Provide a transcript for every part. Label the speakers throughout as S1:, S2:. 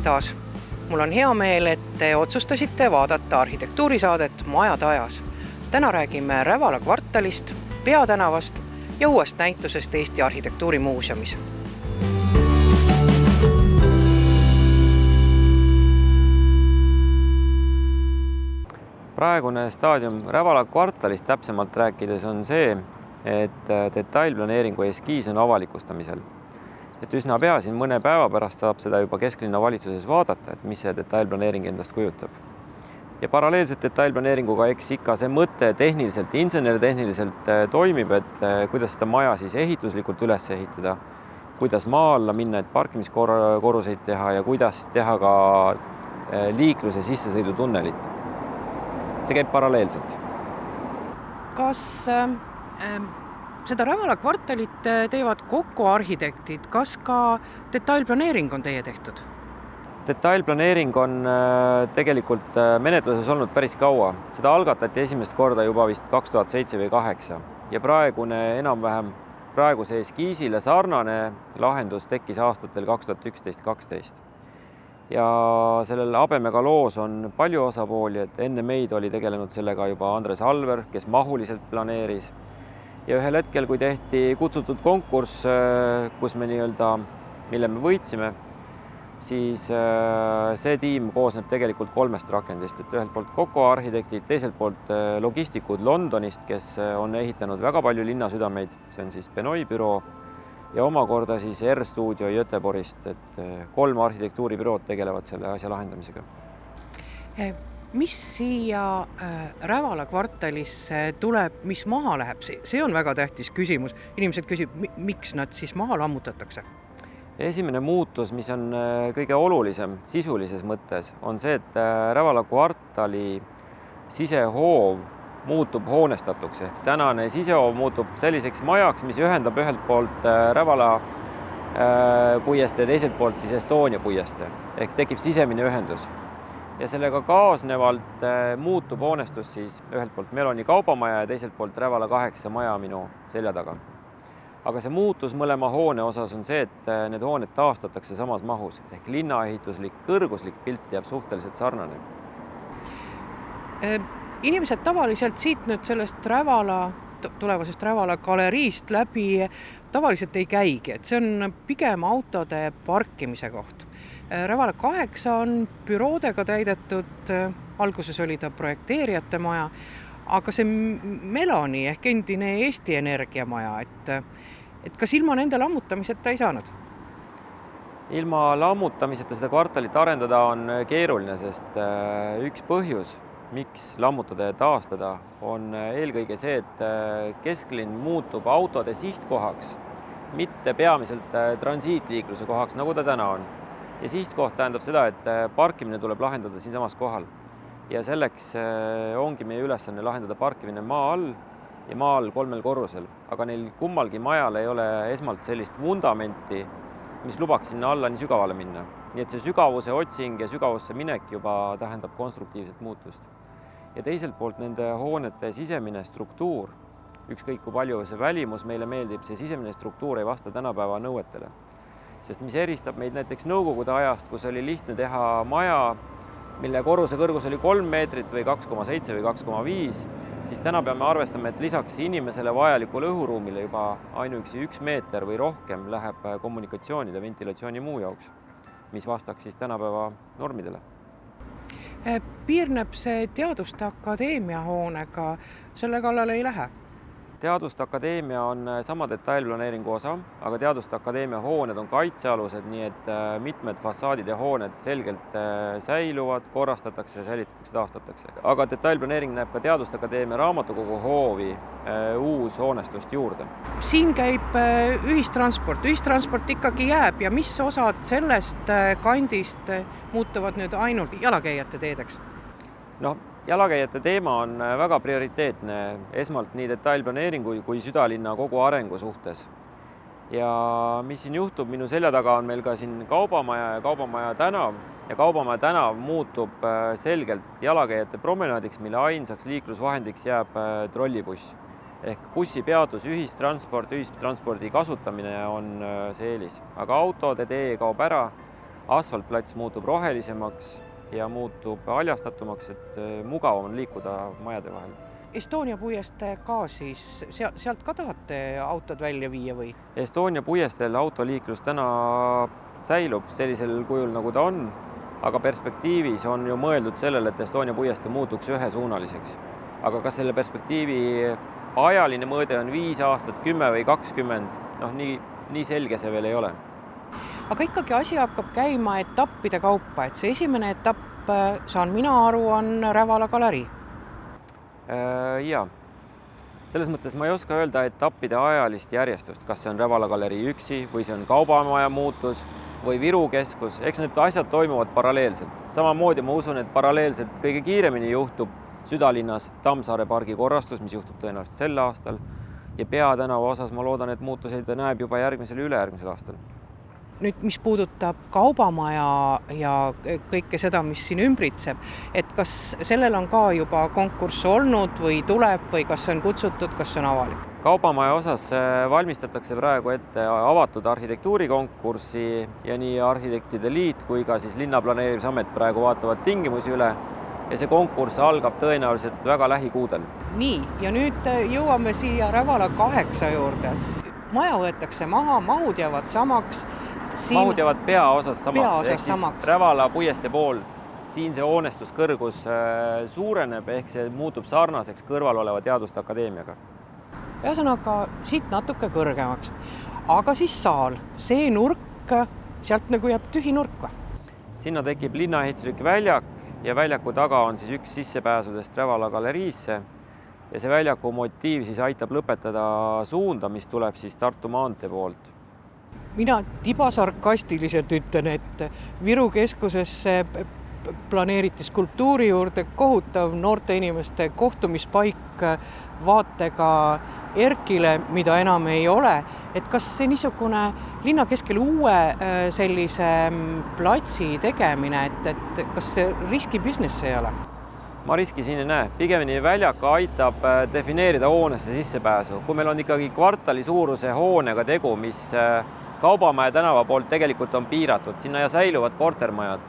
S1: taas! Mul on hea meel, et te otsustasite vaadata arhitektuurisaadet Majad ajas. Täna räägime Rävala kvartalist, Peatänavast ja uuest näitusest Eesti Arhitektuurimuuseumis.
S2: Praegune staadium Rävala kvartalist täpsemalt rääkides on see, et detailplaneeringu eskiis on avalikustamisel. Et üsna pea siin mõne päeva pärast saab seda juba kesklinna valitsuses vaadata, et mis see detailplaneering endast kujutab. Ja paralleelselt detailplaneeringuga eks ikka see mõte tehniliselt, inseneritehniliselt toimib, et kuidas seda maja siis ehituslikult üles ehitada, kuidas maa alla minna, et parkimiskorruseid teha ja kuidas teha ka liikluse sissesõidutunnelit. See käib paralleelselt.
S1: Kas seda Rävala kvartalit teevad kokku arhitektid, kas ka detailplaneering on teie tehtud?
S2: Detailplaneering on tegelikult menetluses olnud päris kaua. Seda algatati esimest korda juba vist 2007 või 2008 ja praegune enam-vähem praeguse eskiisile sarnane lahendus tekkis aastatel 2011-2012. Ja sellel habemega loos on palju osapooli, et enne meid oli tegelenud sellega juba Andres Alver, kes mahuliselt planeeris. Ja ühel hetkel, kui tehti kutsutud konkurss, kus me mille me võitsime, siis see tiim koosneb tegelikult 3 rakendist. Et ühelt poolt Coco arhitektid, teiselt poolt logistikud Londonist, kes on ehitanud väga palju linnasüdameid, see on siis Benoit büroo, ja omakorda siis R-stuudio Göteborgist, et 3 arhitektuuribürood tegelevad selle asja lahendamisega.
S1: Mis siia Rävala kvartalisse tuleb, mis maha läheb? See on väga tähtis küsimus. Inimesed küsib, miks nad siis maha lammutatakse?
S2: Esimene muutus, mis on kõige olulisem sisulises mõttes, on see, et Rävala kvartali sisehoov muutub hoonestatuks. Ehk tänane sisehoov muutub selliseks majaks, mis ühendab ühelt poolt Rävala puieste ja teiselt poolt siis Estonia puieste. Ehk tekib sisemine ühendus. Ja sellega kaasnevalt muutub hoonestus siis ühelt poolt Meloni kaubamaja ja teiselt poolt Rävala 8 maja minu selja taga. Aga see muutus mõlema hoone osas on see, et need hooned taastatakse samas mahus. Ehk linnaehituslik kõrguslik pilt jääb suhteliselt sarnane.
S1: Inimesed tavaliselt siit nüüd sellest tulevasest Rävala galeriist läbi tavaliselt ei käigi, et see on pigem autode parkimise koht. Rävala 8 on büroodega täidetud, alguses oli ta projekteerijate maja, aga see Meloni ehk endine Eesti Energia maja, et kas ilma nende lammutamiseta ei saanud?
S2: Ilma lammutamiseta seda kvartalit arendada on keeruline, sest üks põhjus, miks lammutada ja taastada, on eelkõige see, et kesklinn muutub autode sihtkohaks, mitte peamiselt transiitliikluse kohaks, nagu ta täna on. Ja sihtkoht tähendab seda, et parkimine tuleb lahendada siinsamas kohal. Ja selleks ongi meie ülesanne lahendada parkimine maa all ja maa all 3 korrusel. Aga neil kummalgi majal ei ole esmalt sellist vundamenti, mis lubaks sinna alla nii sügavale minna. Nii et see sügavuse otsing ja sügavusse minek juba tähendab konstruktiivset muutust. Ja teiselt poolt nende hoonete sisemine struktuur, ükskõik kui palju see välimus meile meeldib, see sisemine struktuur ei vasta tänapäeva nõuetele. Sest mis eristab meid näiteks nõukogude ajast, kus oli lihtne teha maja, mille korruse kõrgus oli 3 meetrit või 2,7 või 2,5, siis täna peame arvestama, et lisaks inimesele vajalikule õhuruumile juba ainuüksi 1 meeter või rohkem läheb kommunikatsioonide, ventilatsiooni muu jaoks, mis vastaks siis tänapäeva normidele.
S1: Piirneb see Teaduste Akadeemia hoonega, selle kallale ei lähe?
S2: Teaduste Akadeemia on sama detailplaneeringu osa, aga Teaduste Akadeemia hooned on kaitsealused, nii et mitmed fassaadid ja hooned selgelt säiluvad, korrastatakse, säilitatakse, taastatakse. Aga detailplaneering näeb ka Teaduste Akadeemia raamatukogu hoovi uus hoonestust juurde.
S1: Siin käib ühistransport ikkagi jääb ja mis osad sellest kandist muutuvad nüüd ainult jalakäijate teedeks?
S2: Jalakäijate teema on väga prioriteetne esmalt nii detailplaneeringu kui südalinna kogu arengu suhtes. Ja mis siin juhtub, minu selja taga on meil ka siin kaubamaja ja kaubamaja tänav. Ja kaubamaja tänav muutub selgelt jalakäijate promenaadiks, mille ainsaks liiklusvahendiks jääb trollibuss. Ehk bussipeatus, ühistranspordi kasutamine on see eelis. Aga autode tee kaob ära asfaltplats muutub rohelisemaks ja muutub haljastatumaks, et mugavam on liikuda majade vahel.
S1: Estonia puiestee ka siis, sealt ka tahate autod välja viia või?
S2: Estonia puiesteel autoliiklus täna säilub sellisel kujul, nagu ta on, aga perspektiivis on ju mõeldud sellele, et Estonia puiestee muutuks ühesuunaliseks. Aga kas selle perspektiivi ajaline mõõde on 5 aastat, 10 või 20, nii selge see veel ei ole.
S1: Aga ikkagi asi hakkab käima etappide kaupa, et see esimene etapp, saan mina aru, on Rävala galerii.
S2: Jaa, selles mõttes ma ei oska öelda etappide ajalist järjestust, kas see on Rävala galerii üksi või see on kaubamaja muutus või Viru keskus. Eks need asjad toimuvad paralleelselt. Samamoodi ma usun, et paralleelselt kõige kiiremini juhtub südalinnas Tammsaare pargi korrastus, mis juhtub tõenäoliselt sel aastal. Ja Peatänava osas ma loodan, et muutuseid näeb juba järgmisel ja ülejärgmisel aastal.
S1: Nüüd, mis puudutab kaubamaja ja kõike seda, mis siin ümbritseb, et kas sellel on ka juba konkurss olnud või tuleb või kas see on kutsutud, kas see on avalik?
S2: Kaubamaja osas valmistatakse praegu ette avatud arhitektuurikonkurssi ja nii Arhitektide Liit kui ka siis Linnaplaneerimisamet praegu vaatavad tingimusi üle ja see konkurss algab tõenäoliselt väga lähikuudel.
S1: Nii, ja nüüd jõuame siia Rävala 8 juurde. Maja võetakse maha, mahud jäävad samaks.
S2: Mahud jäävad peaosas samaks, ehk siis Rävala puiestee pool. Siin see hoonestuskõrgus suureneb, ehk see muutub sarnaseks kõrval oleva Teaduste Akadeemiaga.
S1: Ühesõnaga siit natuke kõrgemaks. Aga siis saal, see nurk, sealt nagu jääb tühi nurk.
S2: Sinna tekib linnaehituslik väljak ja väljaku taga on siis üks sissepääsudest Rävala galeriisse. Ja see väljaku motiiv siis aitab lõpetada suunda, mis tuleb siis Tartu maantee poolt.
S1: Mina tibasarkastiliselt ütlen, et Viru keskusesse planeeriti skulptuuri juurde kohutav noorte inimeste kohtumispaik vaatega Erkile, mida enam ei ole. Et kas see niisugune linna keskel uue sellise platsi tegemine, et kas see riski business ei ole?
S2: Ma riski siin ei näe. Pigemini väljaka aitab defineerida hoonesse sissepääsu. Kui meil on ikkagi kvartali suuruse hoonega tegu, mis Kaubamaja tänava poolt tegelikult on piiratud, sinna ja säiluvad kortermajad,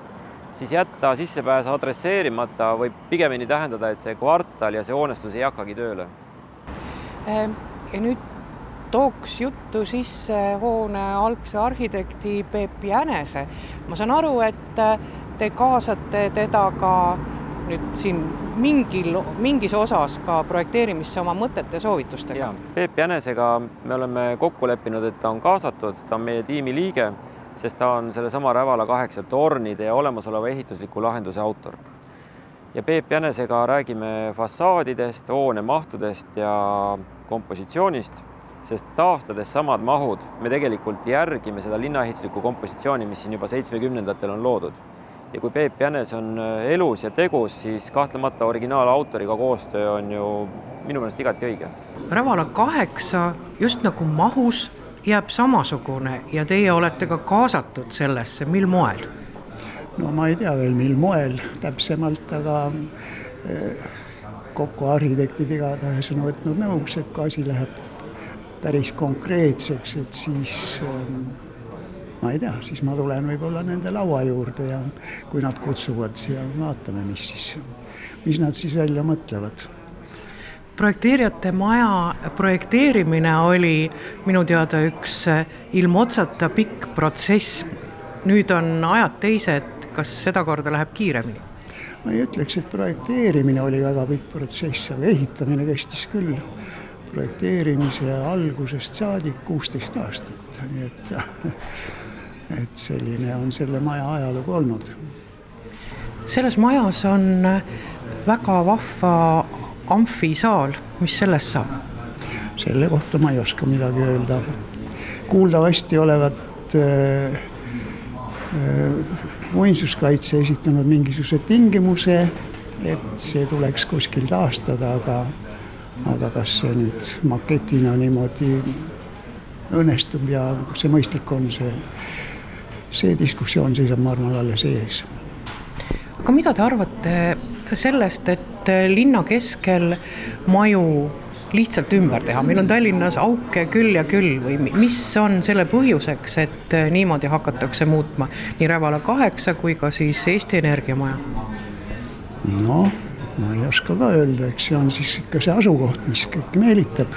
S2: siis jätta sissepääs adresseerimata võib pigemini tähendada, et see kvartal ja see hoonestus ei hakkagi tööle.
S1: Ja nüüd tooks juttu sisse hoone algse arhitekti Peep Jänese. Ma saan aru, et te kaasate teda ka nüüd siin mingis osas ka projekteerimisse oma mõtete soovitustega.
S2: Peep Jänesega me oleme kokku leppinud, et ta on kaasatud, ta on meie tiimi liige, sest ta on selle sama Rävala 8 tornide ja olemasoleva ehitusliku lahenduse autor. Ja Peep Jänesega räägime fassaadidest, hoone mahtudest ja kompositsioonist, sest taastades samad mahud me tegelikult järgime seda linnaehituslikku kompositsiooni, mis siin juba 70-ndatel on loodud. Ja kui Peep Jänes on elus ja tegus, siis kahtlemata originaalautoriga koostöö on ju minu meelest igati õige.
S1: Rävala 8 just nagu mahus jääb samasugune ja teie olete ka kaasatud sellesse, mil moel?
S3: No ma ei tea veel, mil moel täpsemalt, aga kokku arhitektid igatahes on võtnud nõuks, et kui asi läheb päris konkreetseks, et siis ma ei tea, siis ma tulen võib-olla nende laua juurde ja kui nad kutsuvad ja vaatame, mis nad siis välja mõtlevad.
S1: Projekteerijate maja projekteerimine oli minu teada üks ilmotsata pikk protsess. Nüüd on ajad teised, kas seda korda läheb kiiremini?
S3: Ma ei ütleks, et projekteerimine oli väga pikk protsess, aga ehitamine kestis küll. Projekteerimise algusest saadik 16 aastat, nii et selline on selle maja ajalugu olnud.
S1: Selles majas on väga vahva amfisaal, mis sellest saab?
S3: Selle kohta ma ei oska midagi öelda. Kuuldavasti olevat muinsuskaitse esitanud mingisuguse tingimuse, et see tuleks kuskil taastada, aga kas see nüüd maketina niimoodi õnnestub ja see mõistlik on, see diskussioon seisab marmal alles ees.
S1: Aga mida te arvate sellest, et linna keskel maju lihtsalt ümber teha, meil on Tallinnas auke küll ja küll või mis on selle põhjuseks, et niimoodi hakatakse muutma nii Rävala 8 kui ka siis Eesti Energia maja?
S3: No, ma ei oska ka öelda, eks see on siis ikka see asukoht, mis kõik meelitab.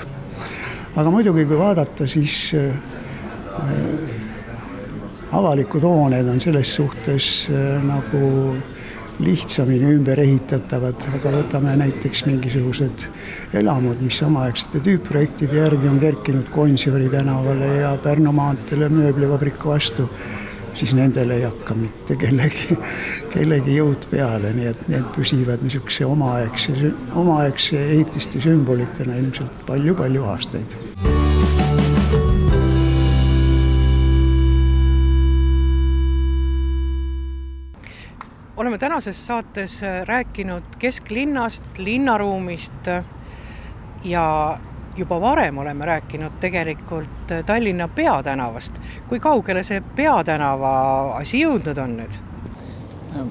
S3: Aga muidugi, kui vaadata, siis avalikud hooned on selles suhtes nagu lihtsamini ümber ehitatavad, aga võtame näiteks mingisugused elamud, mis omaaegsete tüüpprojektide järgi on kerkinud Gonsiori tänavale ja Pärnu maanteele mööblivabriku vastu, siis nendele ei hakka mitte kellegi jõud peale, nii et need püsivad niisuguse omaaegse ehitiste sümbolitena ilmselt palju-palju aastaid.
S1: Oleme tänases saates rääkinud kesklinnast, linnaruumist ja juba varem oleme rääkinud tegelikult Tallinna peatänavast. Kui kaugele see peatänava asi jõudnud on nüüd?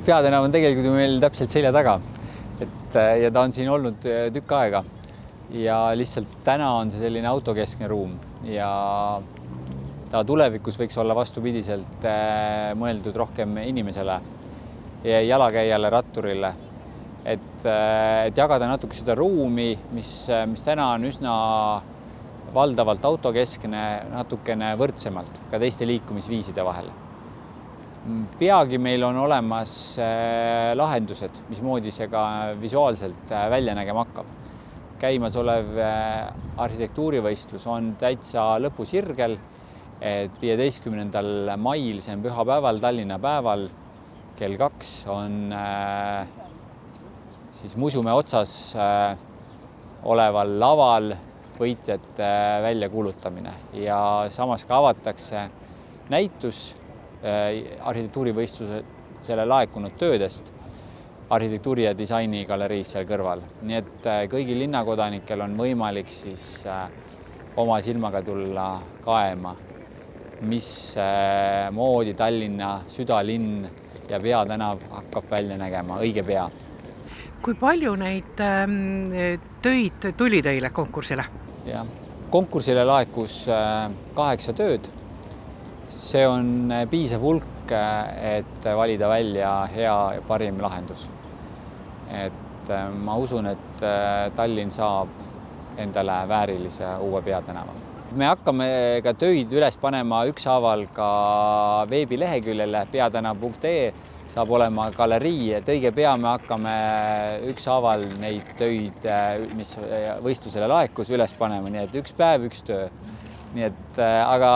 S4: Peatänav on tegelikult meil täpselt selja taga ja ta on siin olnud tükk aega ja lihtsalt täna on see selline autokeskne ruum ja ta tulevikus võiks olla vastupidiselt mõeldud rohkem inimesele ja jalakäijale, ratturile, et jagada natuke seda ruumi, mis täna on üsna valdavalt autokeskne, natukene võrdsemalt ka teiste liikumisviiside vahel. Peagi meil on olemas lahendused, mismoodi see ka visuaalselt välja nägema hakkab. Käimasolev arhitektuurivõistlus on täitsa lõpusirgel, et 15. mail, see on pühapäeval, Tallinna päeval, kell 2 on siis Muuseume otsas oleval laval võitjate väljakuulutamine ja samas ka avatakse näitus arhitektuurivõistlusele laekunud töödest arhitektuuri- ja disainigaleriis seal kõrval. Nii et kõigil linnakodanikel on võimalik siis oma silmaga tulla kaema, mis moodi Tallinna südalinn ja peatänav hakkab välja nägema õige pea.
S1: Kui palju neid töid tuli teile konkursile?
S4: Ja, konkursile laekus 8 tööd. See on piisav hulk, et valida välja hea ja parim lahendus. Et ma usun, et Tallinn saab endale väärilise uue peatänava. Me hakkame ka töid üles panema ükshaaval ka veebileheküljele peatänav.ee saab olema galerii, et õige pea me hakkame ükshaaval neid töid, mis võistlusele laekus, üles panema, nii et üks päev, üks töö. Nii et, aga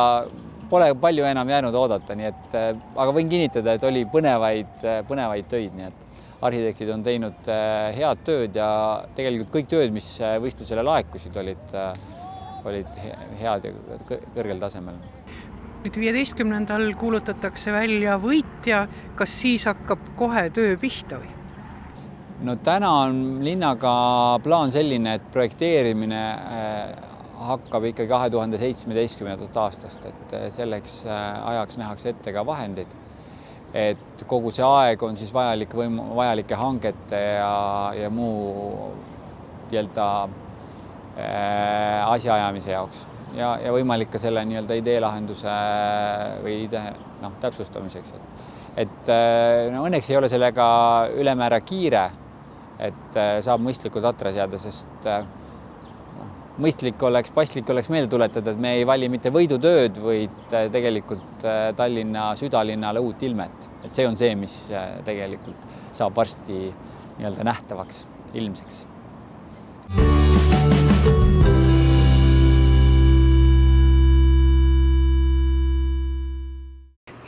S4: pole palju enam jäänud oodata, nii et, aga võin kinnitada, et oli põnevaid töid, nii et arhitektid on teinud head tööd ja tegelikult kõik tööd, mis võistlusele laekusid, olid head ja kõrgel tasemel.
S1: Nüüd 15. kuulutatakse välja võitja, kas siis hakkab kohe töö pihta või?
S4: No täna on linnaga plaan selline, et projekteerimine hakkab ikka 2017. aastast, et selleks ajaks nähakse ette ka vahendid. Et kogu see aeg on siis vajalike hangete ja muu asjaajamise jaoks ja võimalik ka selle ideelahenduse või täpsustamiseks. Et õnneks ei ole sellega ülemäära kiire, et saab mõistlikult atra seada, sest paslik oleks meelde tuletada, et me ei vali mitte võidutööd, vaid tegelikult Tallinna südalinnale uut ilmet. Et see on see, mis tegelikult saab varsti nähtavaks, ilmseks.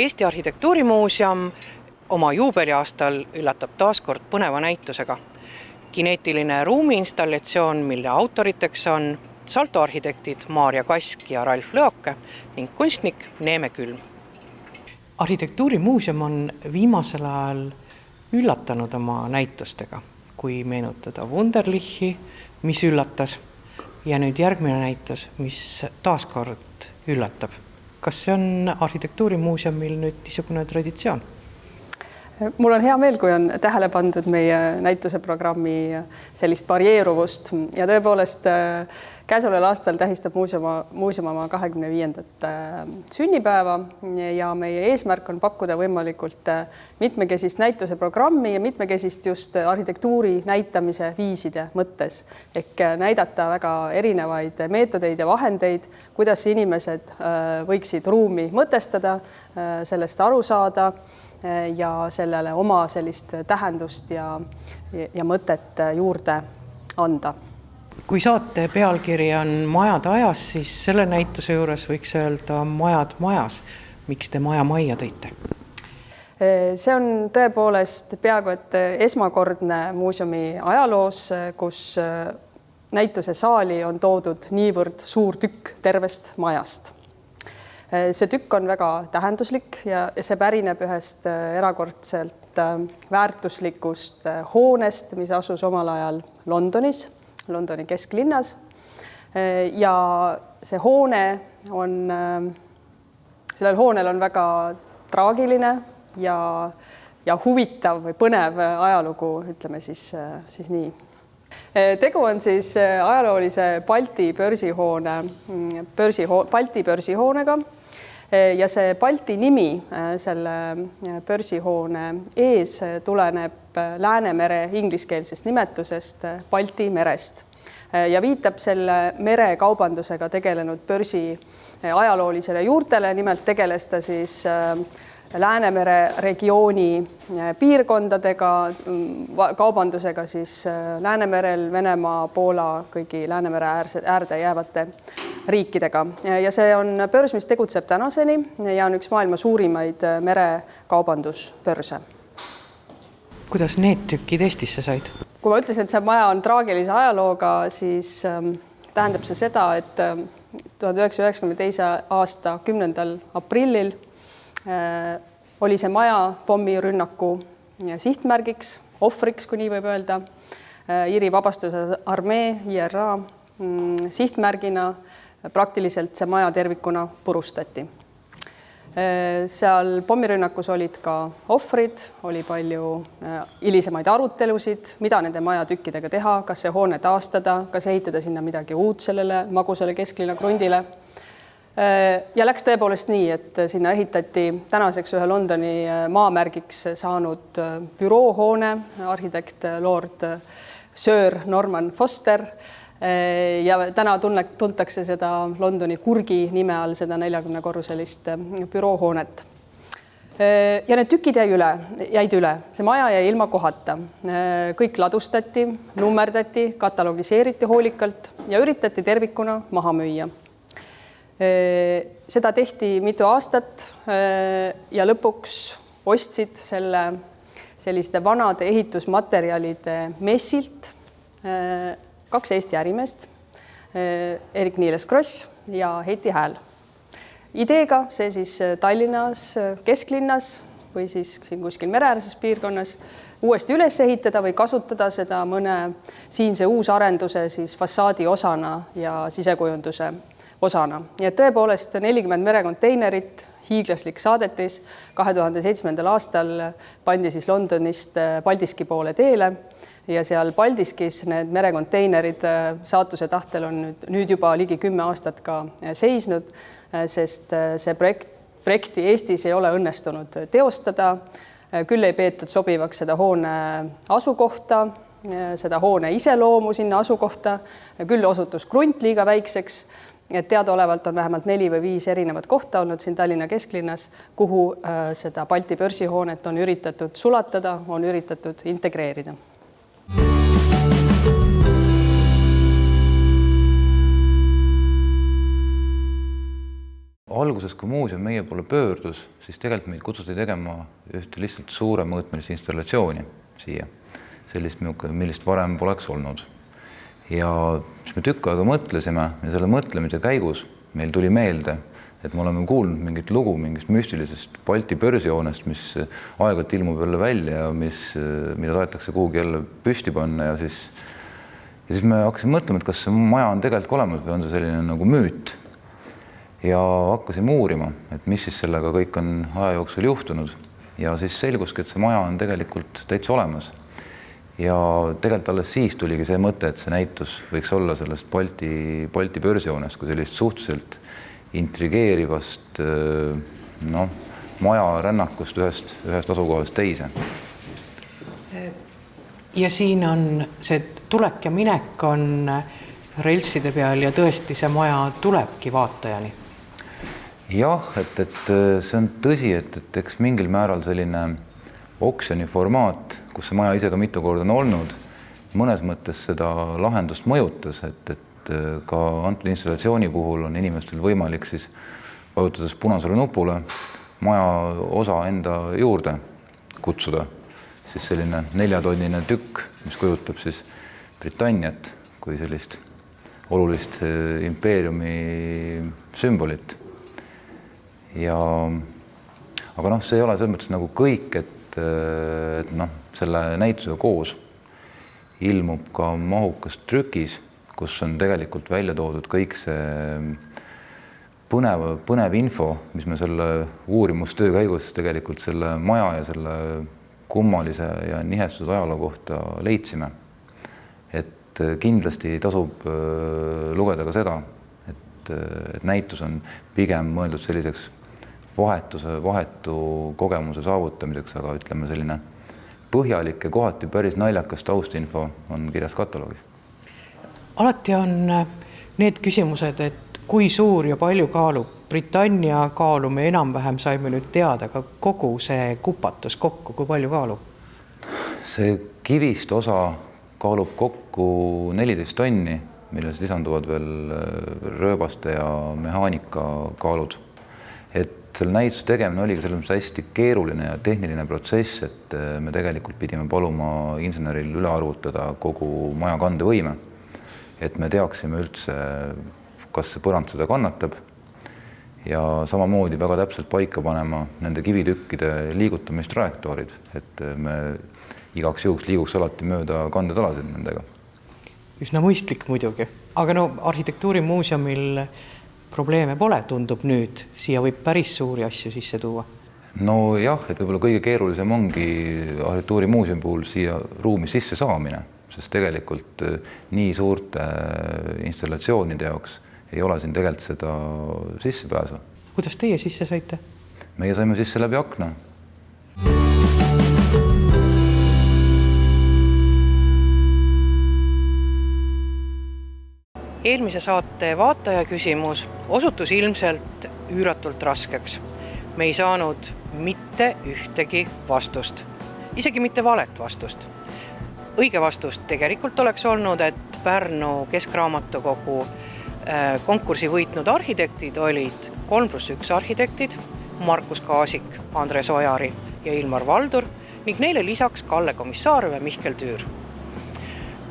S1: Eesti Arhitektuurimuuseum oma juubeliaastal üllatab taaskord põneva näitusega. Kineetiline ruumiinstallatsioon, mille autoriteks on saltoarhitektid Maarja Kask ja Ralf Lõoke ning kunstnik Neeme Külm. Arhitektuurimuuseum on viimasel ajal üllatanud oma näitustega, kui meenutada Wunderlichi, mis üllatas, ja nüüd järgmine näitus, mis taaskord üllatab. Kas see on Arhitektuurimuuseumil nüüd niisugune traditsioon?
S5: Mul on hea meel, kui on tähele pandud meie näituseprogrammi sellist varieeruvust ja tõepoolest käesoleval aastal tähistab muuseum oma 25. sünnipäeva ja meie eesmärk on pakkuda võimalikult mitmekesist näituseprogrammi ja mitmekesist just arhitektuuri näitamise viiside mõttes ehk näidata väga erinevaid meetodeid ja vahendeid, kuidas inimesed võiksid ruumi mõtestada, sellest aru saada ja sellele oma sellist tähendust ja mõtet juurde anda.
S1: Kui saate pealkiri on Majad ajas, siis selle näituse juures võiks öelda Majad majas. Miks te maja majja tõite?
S5: See on tõepoolest peaaegu et esmakordne muuseumi ajaloos, kus näituse saali on toodud niivõrd suur tükk tervest majast. See tükk on väga tähenduslik ja see pärineb ühest erakordselt väärtuslikust hoonest, mis asus omal ajal Londonis, Londoni kesklinnas. Ja see hoone sellel hoonel on väga traagiline ja huvitav või põnev ajalugu, ütleme siis nii. Tegu on siis ajaloolise Balti börsihoonega ja see Balti nimi selle börsihoone ees tuleneb Läänemere ingliskeelsest nimetusest Balti merest ja viitab selle merekaubandusega tegelenud börsi ajaloolisele juurtele. Nimelt tegeles ta siis Läänemere regiooni piirkondadega, kaubandusega siis Läänemerel, Venemaa, Poola, kõigi Läänemere äärde jäävate riikidega. Ja see on börs, mis tegutseb tänaseni ja on üks maailma suurimaid merekaubandusbörse.
S1: Kuidas need tükid Eestisse said?
S5: Kui ma ütlesin, et see maja on traagilise ajalooga, siis tähendab see seda, et 1992. aasta 10. aprillil oli see maja pommirünnaku sihtmärgiks, ohvriks, kui nii võib öelda. Iiri vabastuse armee, IRA sihtmärgina praktiliselt see maja tervikuna purustati. Seal pommirünnakus olid ka ohvrid, oli palju hilisemaid arutelusid, mida nende majatükkidega teha, kas see hoone taastada, kas ehitada sinna midagi uut sellele magusale kesklinna krundile. Ja läks tõepoolest nii, et sinna ehitati tänaseks ühe Londoni maamärgiks saanud büroohoone, arhitekt Lord Sir Norman Foster ja täna tuntakse seda Londoni kurgi nime all, seda 40-korruselist büroohoonet. Ja need tükid jäid üle. See maja jäi ilma kohata. Kõik ladustati, nummerdati, katalogiseeriti hoolikalt ja üritati tervikuna maha müüa. Seda tehti mitu aastat ja lõpuks ostsid selliste vanade ehitusmaterjalide messilt kaks Eesti ärimeest, Eerik-Niiles Kross ja Heiti Hääl. Ideega see siis Tallinnas kesklinnas või siis siin kuskil mereäärses piirkonnas uuesti üles ehitada või kasutada seda mõne siinse uusarenduse siis fassaadi osana ja sisekujunduse osana. Ja tõepoolest 40 merekonteinerit, hiiglaslik saadetis 2007. aastal pandi siis Londonist Paldiski poole teele ja seal Paldiskis need merekonteinerid saatuse tahtel on nüüd juba ligi 10 aastat ka seisnud, sest see projekti Eestis ei ole õnnestunud teostada. Küll ei peetud sobivaks seda hoone asukohta, seda hoone iseloomu sinna asukohta, küll osutus krunt liiga väikseks. Et teadaolevalt on vähemalt 4 või 5 erinevat kohta olnud siin Tallinna kesklinnas, kuhu seda Balti börsihoonet on üritatud sulatada, on üritatud integreerida.
S6: Alguses, kui muuseum meie poole pöördus, siis tegelikult meid kutsuti tegema ühte lihtsalt suuremõõtmelist installatsiooni siia. Sellist, millist varem poleks olnud. Ja siis me tükk aega mõtlesime ja selle mõtlemise käigus meil tuli meelde, et me oleme kuulnud mingit lugu mingist müstilisest Balti börsihoonest, mis aegalt ilmub jälle välja ja mida tahetakse kuhugi jälle püsti panna ja siis me hakkasime mõtlema, et kas see maja on tegelikult olemas või on see selline nagu müüt. Ja hakkasime uurima, et mis siis sellega kõik on aja jooksul juhtunud ja siis selguski, et see maja on tegelikult täitsa olemas. Ja tegelikult alles siis tuligi see mõte, et see näitus võiks olla sellest Balti börsihoonest kui sellist suhteliselt intrigeerivast maja rännakust ühest asukohast teise.
S1: Ja siin on see tulek ja minek on relsside peal ja tõesti see maja tulebki vaatajani.
S6: Jah, et see on tõsi, et eks mingil määral selline oksjoni formaat, kus see maja ise ka mitu korda on olnud, mõnes mõttes seda lahendust mõjutas, et ka antud installatsiooni puhul on inimestel võimalik siis vajutades punasele nupule maja osa enda juurde kutsuda. Siis selline 4-tonnine tükk, mis kujutab siis Britanniat kui sellist olulist impeeriumi sümbolit. Aga see ei ole selles mõttes nagu kõik, et selle näitusega koos ilmub ka mahukas trükis, kus on tegelikult välja toodud kõik see põnev info, mis me selle uurimustöö käigus tegelikult selle maja ja selle kummalise ja nihestunud ajaloo kohta leidsime. Et kindlasti tasub lugeda ka seda, et näitus on pigem mõeldud selliseks vahetu kogemuse saavutamiseks, aga ütleme selline põhjalik ja kohati päris naljakas taustinfo on kirjas kataloogis.
S1: Alati on need küsimused, et kui suur ja palju kaalub. Britannia kaalu me enam-vähem saime nüüd teada, aga kogu see kupatus kokku, kui palju kaalub?
S6: See kivist osa kaalub kokku 14 tonni, milles lisanduvad veel rööbaste ja mehaanika kaalud. Et selle näituse tegemine oli selles mõttes hästi keeruline ja tehniline protsess, et me tegelikult pidime paluma inseneril üle arvutada kogu maja kandevõime, et me teaksime üldse, kas see põrand seda kannatab ja samamoodi väga täpselt paika panema nende kivitükkide liigutamistrajektoorid, et me igaks juhuks liiguks alati mööda kandetalasid nendega.
S1: Üsna mõistlik muidugi, aga arhitektuurimuuseumil probleeme pole, tundub nüüd. Siia võib päris suuri asju sisse tuua.
S6: No jah, et võib-olla kõige keerulisem ongi arhitektuurimuuseumi puhul siia ruumi sisse saamine, sest tegelikult nii suurte installatsioonide jaoks ei ole siin tegelikult seda sissepääsu.
S1: Kuidas teie sisse saite?
S6: Meie saime sisse läbi akna.
S1: Eelmise saate vaataja küsimus osutus ilmselt üüratult raskeks. Me ei saanud mitte ühtegi vastust, isegi mitte valet vastust. Õige vastust tegelikult oleks olnud, et Pärnu Keskraamatukogu konkursi võitnud arhitektid olid 3+1 arhitektid, Markus Kaasik, Andres Ojari ja Ilmar Valdur ning neile lisaks Kalle Komissaarov ja Mihkel Tüür.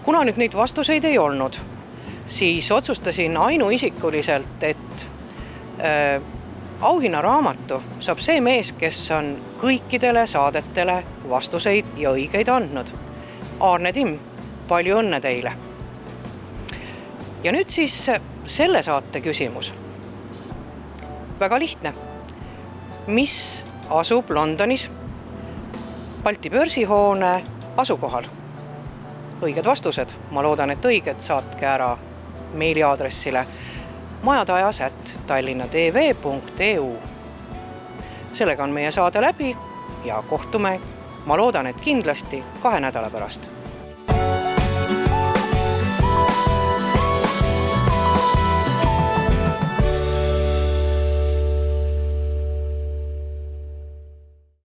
S1: Kuna nüüd neid vastuseid ei olnud, siis otsustasin ainuisikuliselt, et auhinnaraamatu saab see mees, kes on kõikidele saadetele vastuseid ja õigeid andnud. Aarne Timm, palju õnne teile! Ja nüüd siis selle saate küsimus. Väga lihtne. Mis asub Londonis Balti börsihoone asukohal? Õiged vastused. Ma loodan, et õiged saatke ära meiliaadressile majatajas@tallinnatv.eu. Sellega on meie saade läbi ja kohtume, ma loodan, et kindlasti 2 nädala pärast.